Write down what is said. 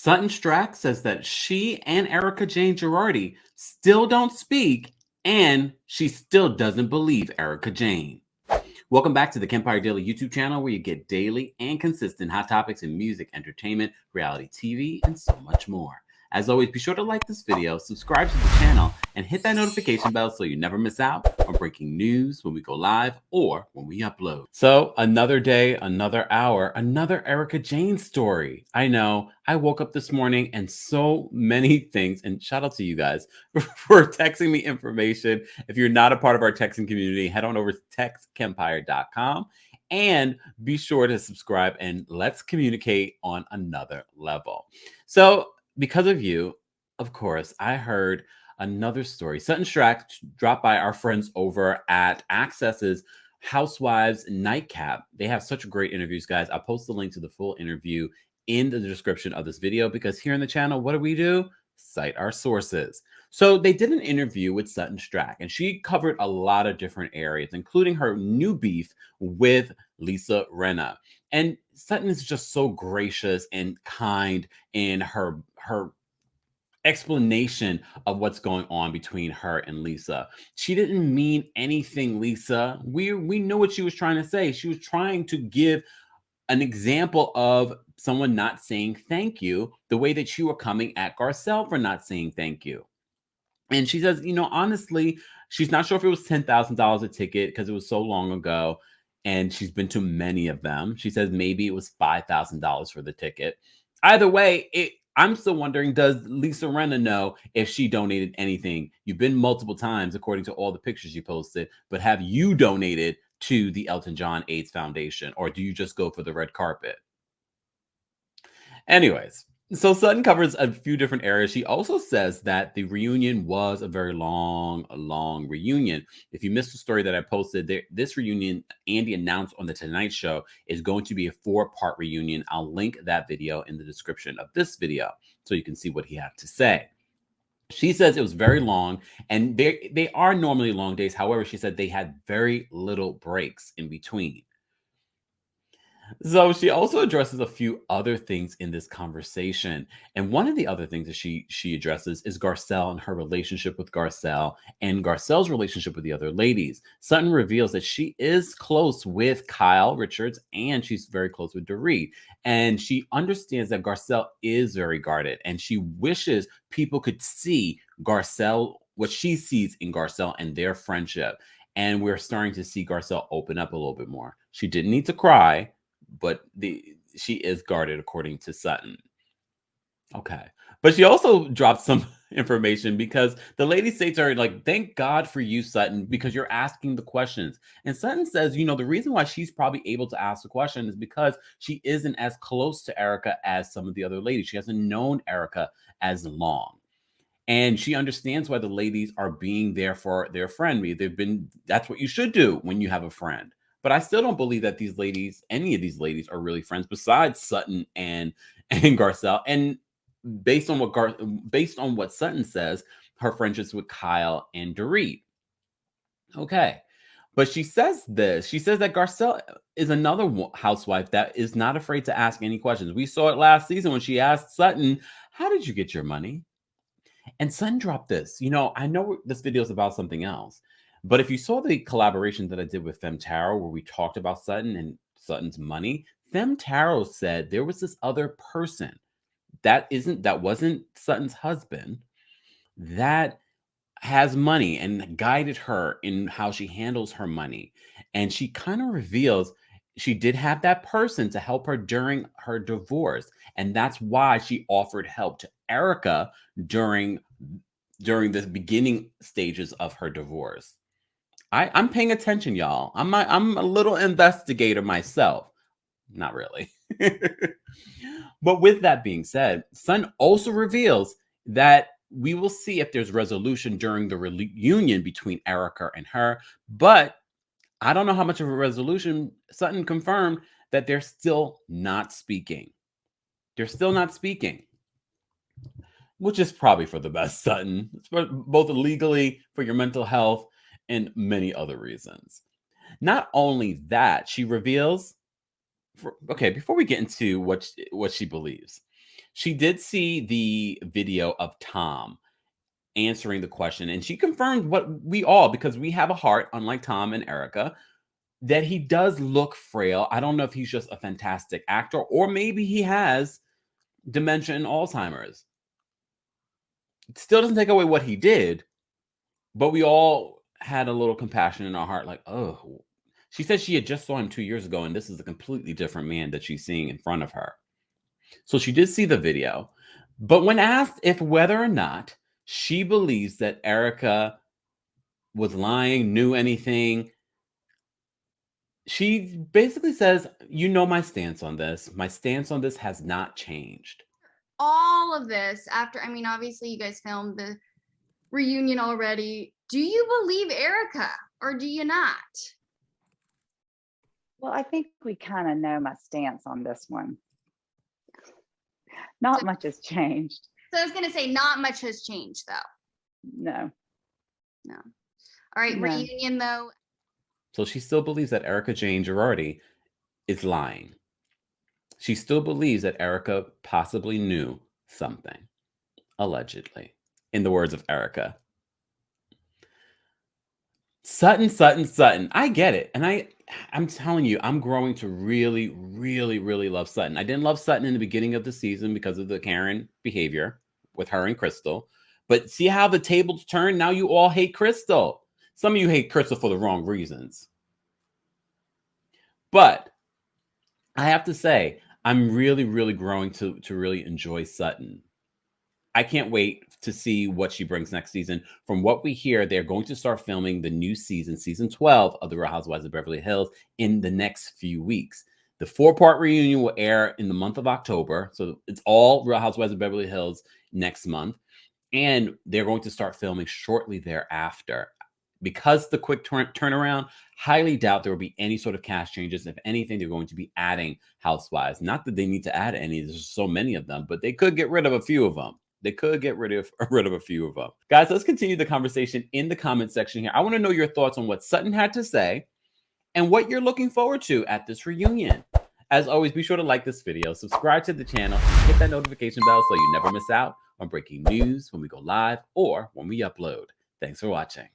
Sutton Stracke says that she and Erika Jayne Girardi still don't speak, and she still doesn't believe Erika Jayne. Welcome back to the Kempire Daily YouTube channel, where you get daily and consistent hot topics in music, entertainment, reality TV, and so much more. As always, be sure to like this video, subscribe to the channel, and hit that notification bell so you never miss out on breaking news when we go live or when we upload. So another day, another hour, another Erika Jayne story. I know, I woke up this morning and so many things, and shout out to you guys for texting me information. If you're not a part of our texting community, head on over to TheKempire.com and be sure to subscribe, and let's communicate on another level. So because of you, of course, I heard another story. Sutton Stracke dropped by our friends over at Access's Housewives Nightcap. They have such great interviews, guys. I'll post the link to the full interview in the description of this video, because here on the channel, what do? Cite our sources. So they did an interview with Sutton Stracke, and she covered a lot of different areas, including her new beef with Lisa Rinna. And Sutton is just so gracious and kind in her explanation of what's going on between her and Lisa. She didn't mean anything, Lisa. We know what she was trying to say. She was trying to give an example of someone not saying thank you, the way that you were coming at Garcelle for not saying thank you. And she says, honestly, she's not sure if it was $10,000 a ticket because it was so long ago, and she's been to many of them. She says maybe it was $5,000 for the ticket. Either way, I'm still wondering, does Lisa Rinna know if she donated anything? You've been multiple times, according to all the pictures you posted, but have you donated to the Elton John AIDS Foundation, or do you just go for the red carpet? Anyways, so Sutton covers a few different areas. She also says that the reunion was a very long reunion. If you missed the story that I posted, this reunion, Andy announced on The Tonight Show, is going to be a 4-part reunion. I'll link that video in the description of this video so you can see what he had to say. She says it was very long, and they are normally long days. However, she said they had very little breaks in between. So she also addresses a few other things in this conversation. And one of the other things that she addresses is Garcelle and her relationship with Garcelle and Garcelle's relationship with the other ladies. Sutton reveals that she is close with Kyle Richards and she's very close with Dorit. And she understands that Garcelle is very guarded, and she wishes people could see Garcelle, what she sees in Garcelle and their friendship. And we're starting to see Garcelle open up a little bit more. She didn't need to cry, but she is guarded, according to Sutton. Okay. But she also dropped some information, because the lady states are like, thank God for you, Sutton, because you're asking the questions. And Sutton says, the reason why she's probably able to ask the question is because she isn't as close to Erika as some of the other ladies. She hasn't known Erika as long. And she understands why the ladies are being there for their friend. That's what you should do when you have a friend. But I still don't believe that any of these ladies are really friends besides Sutton and Garcelle. And based on what Sutton says, her friendships with Kyle and Dorit. Okay. But she says this. She says that Garcelle is another housewife that is not afraid to ask any questions. We saw it last season when she asked Sutton, how did you get your money? And Sutton dropped this. I know this video is about something else, but if you saw the collaboration that I did with Femme Tarot, where we talked about Sutton and Sutton's money, Femme Tarot said there was this other person that wasn't Sutton's husband, that has money and guided her in how she handles her money. And she kind of reveals she did have that person to help her during her divorce. And that's why she offered help to Erika during the beginning stages of her divorce. I'm paying attention, y'all. I'm a little investigator myself. Not really. But with that being said, Sutton also reveals that we will see if there's resolution during the reunion between Erika and her. But I don't know how much of a resolution. Sutton confirmed that they're still not speaking. They're still not speaking, which is probably for the best, Sutton, both legally, for your mental health, and many other reasons. Not only that, she reveals, before we get into what she believes, She did see the video of Tom answering the question, and she confirmed what we all, because we have a heart, unlike Tom and Erika, that he does look frail. I don't know if he's just a fantastic actor, or maybe he has dementia and Alzheimer's. It still doesn't take away what he did, but we all had a little compassion in our heart, like, oh. She said she had just saw him 2 years ago, and this is a completely different man that she's seeing in front of her. So she did see the video, but when asked if whether or not she believes that Erika was lying, knew anything, she basically says, you know my stance on this. My stance on this has not changed. All of this after, I mean, obviously you guys filmed the reunion already. Do you believe Erika or do you not? Well, I think we kind of know my stance on this one. Not much has changed. So I was going to say not much has changed though. No. No. All right, No. reunion though. So she still believes that Erika Jayne Girardi is lying. She still believes that Erika possibly knew something, allegedly, in the words of Erika. Sutton. I get it. And I'm telling you, I'm growing to really, really, really love Sutton. I didn't love Sutton in the beginning of the season because of the Karen behavior with her and Crystal. But see how the tables turn? Now you all hate Crystal. Some of you hate Crystal for the wrong reasons. But I have to say, I'm really, really growing to really enjoy Sutton. I can't wait to see what she brings next season. From what we hear, they're going to start filming the new season 12 of The Real Housewives of Beverly Hills in the next few weeks. The 4-part reunion will air in the month of October. So it's all Real Housewives of Beverly Hills next month. And they're going to start filming shortly thereafter. Because the quick turnaround, highly doubt there will be any sort of cast changes. If anything, they're going to be adding housewives. Not that they need to add any, there's so many of them, but they could get rid of a few of them. They could get rid of a few of them. Guys, let's continue the conversation in the comment section here. I want to know your thoughts on what Sutton had to say and what you're looking forward to at this reunion. As always, be sure to like this video, subscribe to the channel, and hit that notification bell so you never miss out on breaking news when we go live or when we upload. Thanks for watching.